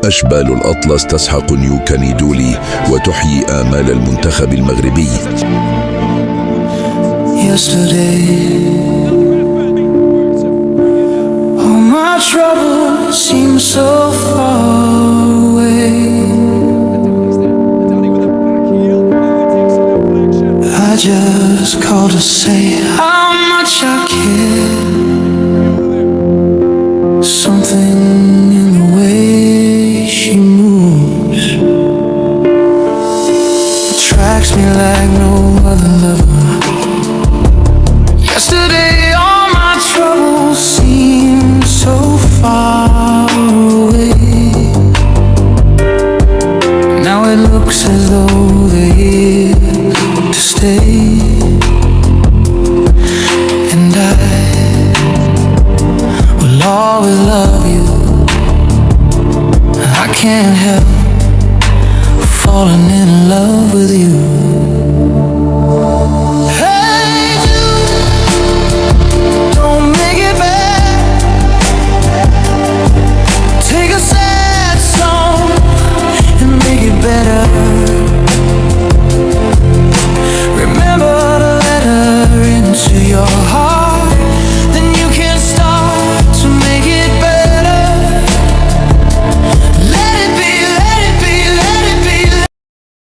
أشبال الأطلس تسحق نيوكا نيدولي وتحيي آمال المنتخب المغربي. All my troubles seem so far away. I just called to say how much I care. Something in the way she moves attracts me like no other lover. Yesterday all my troubles seemed so far away. Now it looks as though they're here to stay. And I will always love you. I can't help falling in love with you.